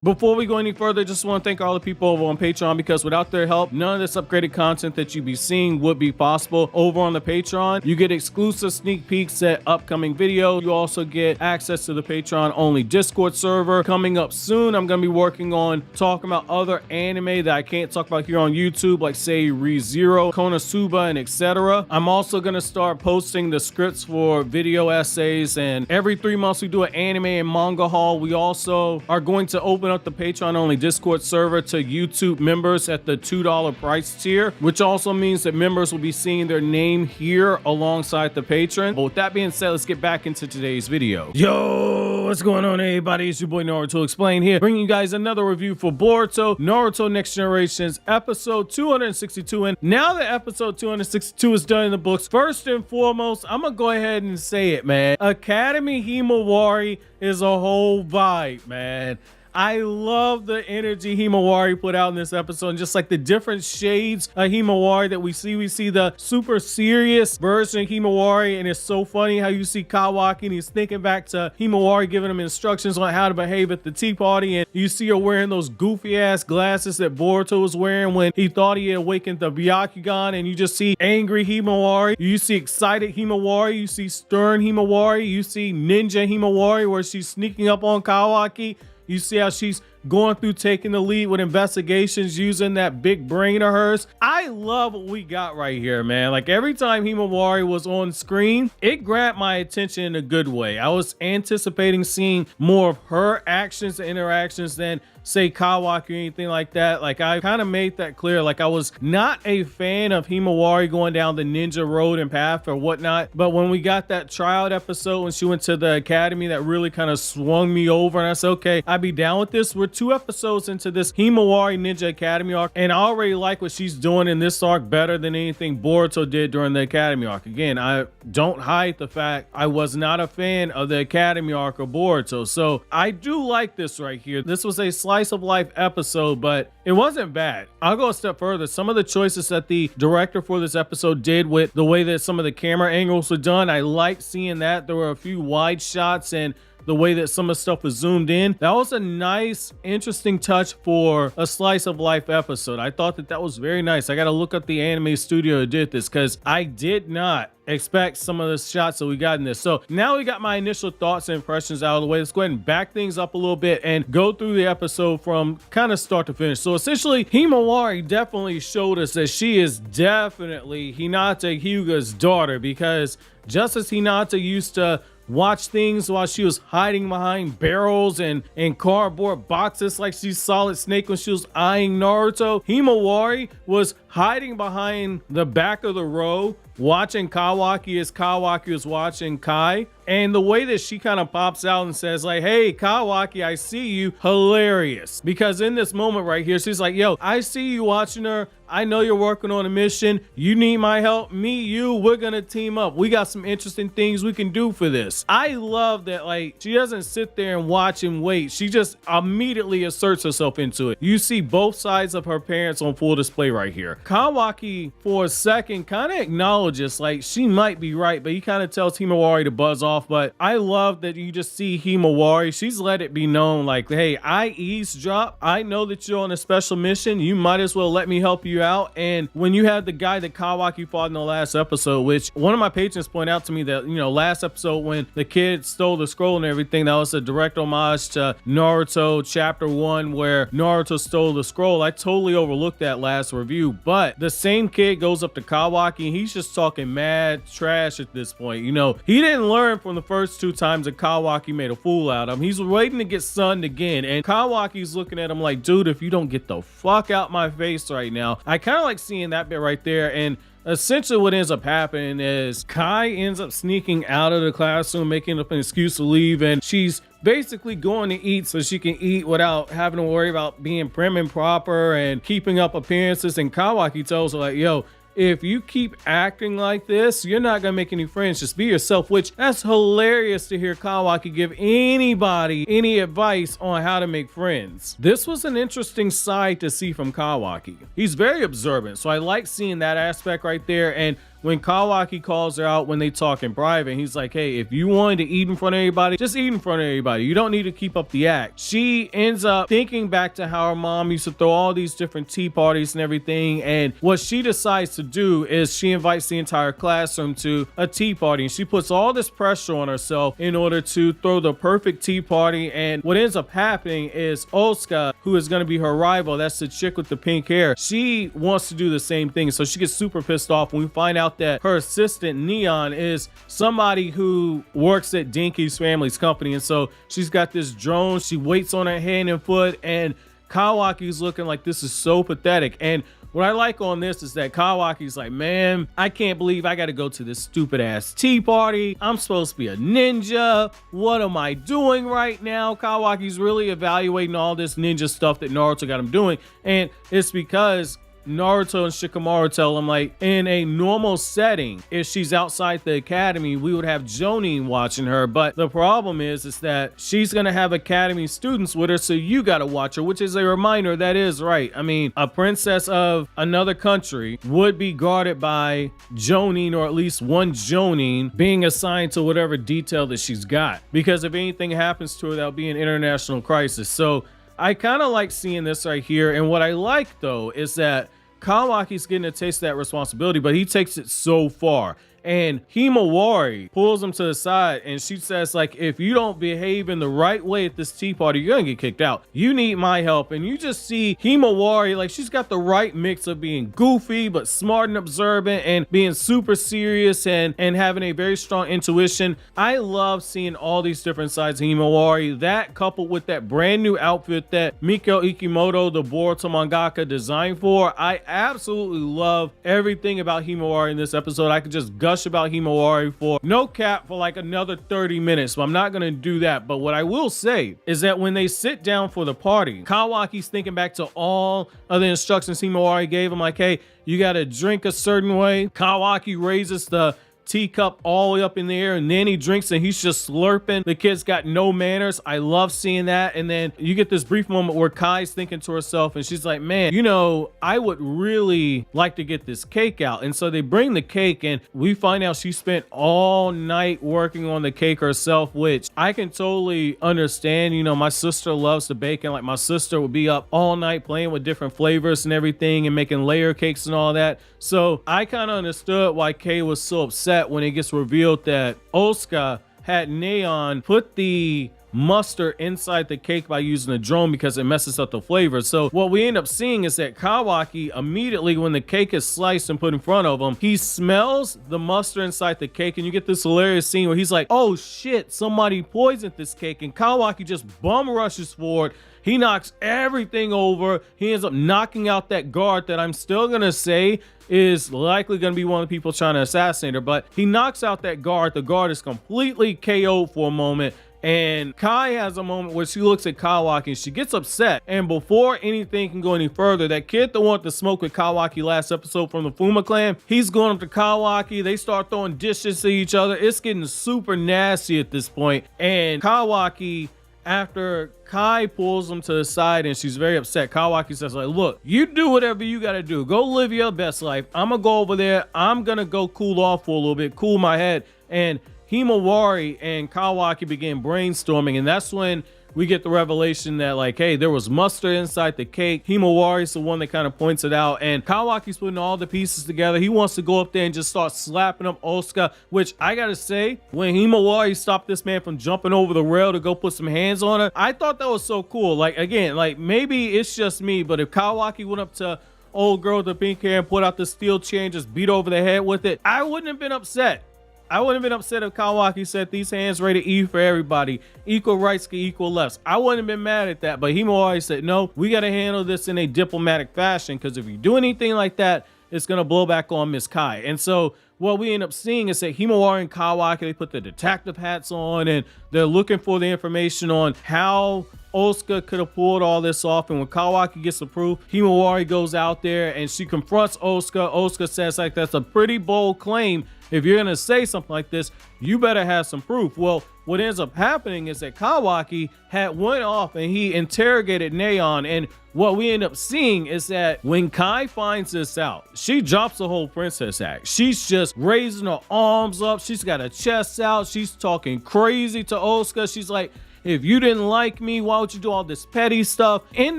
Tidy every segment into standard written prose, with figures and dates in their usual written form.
Before we go any further, just want to thank all the people over on Patreon, because without their help, none of this upgraded content that you'd be seeing would be possible. Over on the Patreon, you get exclusive sneak peeks at upcoming videos. You also get access to the Patreon only Discord server. Coming up soon, I'm going to be working on talking about other anime that I can't talk about here on YouTube, like say ReZero, Konosuba, and etc. I'm also going to start posting the scripts for video essays, and every 3 months we do an anime and manga haul. We also are going to open up the Patreon only Discord server to YouTube members at the $2 price tier, which also means that members will be seeing their name here alongside the patron. But with that being said, let's get back into today's video. Yo, what's going on, everybody? It's your boy Naruto Explain here, bringing you guys another review for Boruto, Naruto Next Generation's episode 262. And now that episode 262 is done in the books, first and foremost, I'm gonna go ahead and say it, man. Academy Himawari is a whole vibe, man. I love the energy Himawari put out in this episode, and just like the different shades of Himawari that we see. We see the super serious version of Himawari, and it's so funny how you see Kawaki and he's thinking back to Himawari giving him instructions on how to behave at the tea party, and you see her wearing those goofy ass glasses that Boruto was wearing when he thought he had awakened the Byakugan, and you just see angry Himawari, you see excited Himawari, you see stern Himawari, you see ninja Himawari where she's sneaking up on Kawaki. You see how she's going through taking the lead with investigations using that big brain of hers. I love what we got right here, man. Like every time Himawari was on screen, it grabbed my attention in a good way. I was anticipating seeing more of her actions and interactions than say Kawaki or anything like that. Like I kind of made that clear. Like I was not a fan of Himawari going down the ninja road and path or whatnot, but when we got that tryout episode when she went to the academy, that really kind of swung me over, and I said, okay, I'd be down with this. We're 2 episodes into this Himawari Ninja Academy arc, and I already like what she's doing in this arc better than anything Boruto did during the Academy arc. Again, I don't hide the fact I was not a fan of the Academy arc of Boruto, so I do like this right here. This was a slice of life episode, but it wasn't bad. I'll go a step further. Some of the choices that the director for this episode did with the way that some of the camera angles were done, I liked seeing that. There were a few wide shots and the way that some of the stuff was zoomed in. That was a nice, interesting touch for a slice of life episode. I thought that was very nice. I got to look up the anime studio that did this, because I did not expect some of the shots that we got in this. So now we got my initial thoughts and impressions out of the way. Let's go ahead and back things up a little bit and go through the episode from kind of start to finish. So essentially, Himawari definitely showed us that she is definitely Hinata Hyuga's daughter, because just as Hinata used to watch things while she was hiding behind barrels and cardboard boxes like she's Solid Snake when she was eyeing Naruto, Himawari was hiding behind the back of the row watching Kawaki as Kawaki was watching Kai. And the way that she kind of pops out and says like, hey Kawaki, I see you, hilarious. Because in this moment right here, she's like, yo, I see you watching her. I know you're working on a mission. You need my help. Me, you, we're gonna team up. We got some interesting things we can do for this. I love that, like, she doesn't sit there and watch and wait. She just immediately asserts herself into it. You see both sides of her parents on full display right here. Kawaki, for a second, kind of acknowledges like she might be right, but he kind of tells Himawari to buzz off. But I love that you just see Himawari. She's let it be known like, hey, I eavesdrop. I know that you're on a special mission. You might as well let me help you out. And when you had the guy that Kawaki fought in the last episode, which one of my patrons pointed out to me that, you know, last episode when the kid stole the scroll and everything, that was a direct homage to Naruto chapter 1 where Naruto stole the scroll. I totally overlooked that last review, but the same kid goes up to Kawaki and he's just talking mad trash at this point. You know, he didn't learn from the first 2 times that Kawaki made a fool out of him. He's waiting to get sunned again, and Kawaki's looking at him like, dude, if you don't get the fuck out my face right now. I kind of like seeing that bit right there. And essentially what ends up happening is Kai ends up sneaking out of the classroom, making up an excuse to leave, and she's basically going to eat so she can eat without having to worry about being prim and proper and keeping up appearances. And Kawaki tells her like, yo, if you keep acting like this, you're not gonna make any friends. Just be yourself, which that's hilarious to hear Kawaki give anybody any advice on how to make friends. This was an interesting side to see from Kawaki. He's very observant, so I like seeing that aspect right there. And when Kawaki calls her out when they talk in private, he's like, hey, if you wanted to eat in front of everybody, just eat in front of everybody. You don't need to keep up the act. She ends up thinking back to how her mom used to throw all these different tea parties and everything, and what she decides to do is she invites the entire classroom to a tea party, and she puts all this pressure on herself in order to throw the perfect tea party. And what ends up happening is Osuka, who is going to be her rival, that's the chick with the pink hair, she wants to do the same thing. So she gets super pissed off when we find out that her assistant Neon is somebody who works at Dinky's family's company, and so she's got this drone. She waits on her hand and foot, and Kawaki's looking like this is so pathetic. And what I like on this is that Kawaki's like, man, I can't believe I got to go to this stupid ass tea party. I'm supposed to be a ninja. What am I doing right now? Kawaki's really evaluating all this ninja stuff that Naruto got him doing. And it's because Naruto and Shikamaru tell him, like, in a normal setting, if she's outside the academy, we would have Jonin watching her. But the problem is that she's going to have academy students with her, so you got to watch her, which is a reminder that is right. I mean, a princess of another country would be guarded by Jonin, or at least one Jonin being assigned to whatever detail that she's got. Because if anything happens to her, that'll be an international crisis. So I kind of like seeing this right here. And what I like, though, is that Kawaki's getting a taste of that responsibility, but he takes it so far. And Himawari pulls him to the side, and she says, like, if you don't behave in the right way at this tea party, you're gonna get kicked out. You need my help. And you just see Himawari, like, she's got the right mix of being goofy but smart and observant, and being super serious and having a very strong intuition. I love seeing all these different sides of Himawari. That, coupled with that brand new outfit that Mikio Ikimoto, the Boruto mangaka, designed for, I absolutely love everything about Himawari in this episode. I could just gush about Himawari for no cap for like another 30 minutes, but I'm not gonna do that. But what I will say is that when they sit down for the party, Kawaki's thinking back to all of the instructions Himawari gave him, like, hey, you gotta drink a certain way. Kawaki raises the teacup all the way up in the air, and then he drinks and he's just slurping. The kid's got no manners. I love seeing that. And then you get this brief moment where Kai's thinking to herself, and she's like, man, you know, I would really like to get this cake out. And so they bring the cake, and we find out she spent all night working on the cake herself, which I can totally understand. You know, my sister loves to bake, and like my sister would be up all night playing with different flavors and everything and making layer cakes and all that. So I kind of understood why Kay was so upset when it gets revealed that Osuka had Neon put the mustard inside the cake by using a drone because it messes up the flavor. So what we end up seeing is that Kawaki, immediately when the cake is sliced and put in front of him, he smells the mustard inside the cake, and you get this hilarious scene where he's like, oh shit, somebody poisoned this cake, and Kawaki just bum rushes forward. He knocks everything over. He ends up knocking out that guard that I'm still gonna say is likely going to be one of the people trying to assassinate her, but he knocks out that guard. The guard is completely KO'd for a moment, and Kai has a moment where she looks at Kawaki and she gets upset. And before anything can go any further, that kid that wanted to smoke with Kawaki last episode from the Fuma clan, he's going up to Kawaki. They start throwing dishes to each other. It's getting super nasty at this point, and Kawaki, after Kai pulls him to the side and she's very upset, Kawaki says, like, look, you do whatever you gotta do. Go live your best life. I'm gonna go over there. I'm gonna go cool off for a little bit, cool my head. And Himawari and Kawaki begin brainstorming, and that's when we get the revelation that, like, hey, there was mustard inside the cake. Himawari's the one that kind of points it out, and Kawaki's putting all the pieces together. He wants to go up there and just start slapping up Osuka, which I gotta say, when Himawari stopped this man from jumping over the rail to go put some hands on her, I thought that was so cool. Like, again, like, maybe it's just me, but if Kawaki went up to old girl with the pink hair and put out the steel chair and just beat over the head with it, I wouldn't have been upset. I wouldn't have been upset if Kawaki said these hands rated E for everybody. Equal rights can equal lefts. I wouldn't have been mad at that, but Himawari said, no, we got to handle this in a diplomatic fashion, because if you do anything like that, it's going to blow back on Miss Kai. And so what we end up seeing is that Himawari and Kawaki, they put the detective hats on, and they're looking for the information on how Osuka could have pulled all this off. And when Kawaki gets the proof, Himawari goes out there and she confronts Osuka. Osuka says, like, that's a pretty bold claim. If you're gonna say something like this, you better have some proof. Well, what ends up happening is that Kawaki had went off and he interrogated Neon, and what we end up seeing is that when Kai finds this out, she drops the whole princess act. She's just raising her arms up. She's got her chest out. She's talking crazy to Asuka. She's like, if you didn't like me, why would you do all this petty stuff? In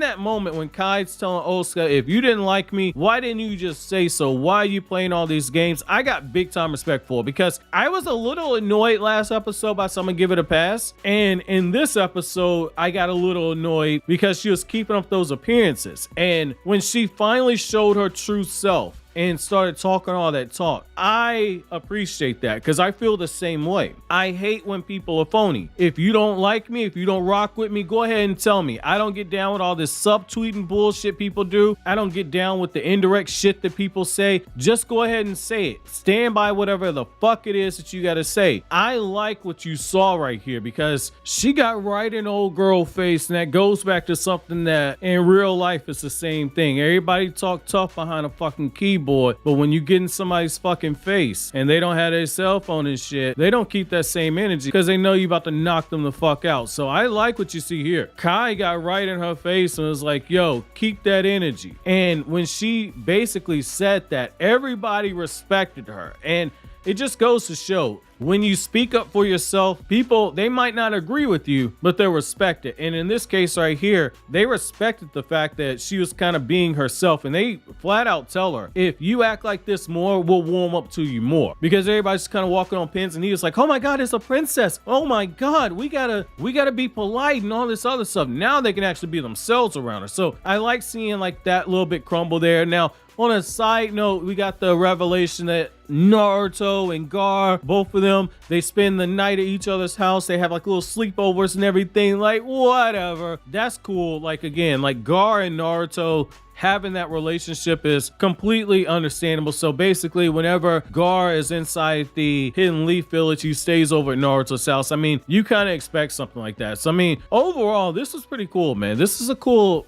that moment when Kai's telling Asuka, if you didn't like me, why didn't you just say so? Why are you playing all these games? I got big time respect for it because I was a little annoyed last episode by someone give it a pass. And in this episode, I got a little annoyed because she was keeping up those appearances. And when she finally showed her true self and started talking all that talk, I appreciate that because I feel the same way. I hate when people are phony. If you don't like me, if you don't rock with me, go ahead and tell me. I don't get down with all this subtweeting bullshit people do. I don't get down with the indirect shit that people say. Just go ahead and say it. Stand by whatever the fuck it is that you gotta say. I like what you saw right here because she got right in old girl face, and that goes back to something that in real life is the same thing. Everybody talk tough behind a fucking keyboard, but when you get in somebody's fucking face and they don't have their cell phone and shit, they don't keep that same energy because they know you about to knock them the fuck out. So I like what you see here. Kai got right in her face and was like, yo, keep that energy. And when she basically said that, everybody respected her. And it just goes to show, when you speak up for yourself, people, they might not agree with you, but they'll respect it. And in this case right here, they respected the fact that she was kind of being herself, and they flat out tell her, if you act like this more, we'll warm up to you more. Because everybody's kind of walking on pins, and he was like, oh my God, it's a princess. Oh my God, we gotta be polite and all this other stuff. Now they can actually be themselves around her. So I like seeing like that little bit crumble there. Now, on a side note, we got the revelation that Naruto and Gar, both of them, they spend the night at each other's house. They have like little sleepovers and everything. Like, whatever. That's cool. Like, again, like Gar and Naruto having that relationship is completely understandable. So basically, whenever Gar is inside the Hidden Leaf Village, he stays over at Naruto's house. I mean, you kind of expect something like that. So I mean, overall, this was pretty cool, man. This is a cool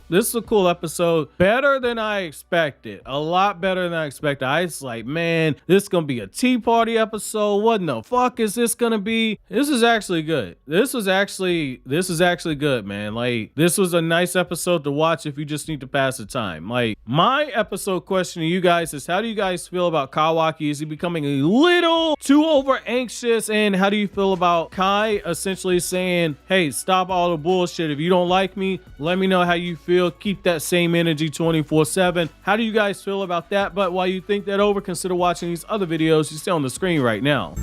episode. Better than I expected. A lot better than I expected. I was like, man, this is gonna be a tea party episode. What in the fuck is this gonna be? This is actually good. This is actually good, man. Like, this was a nice episode to watch if you just need to pass the time. Like, my episode question to you guys is, how do you guys feel about Kawaki? Is he becoming a little too over anxious? And how do you feel about Kai essentially saying, hey, stop all the bullshit. If you don't like me, let me know how you feel. Keep that same energy 24/7. How do you guys feel about that? But while you think that over, consider watching these other videos you see on the screen right now.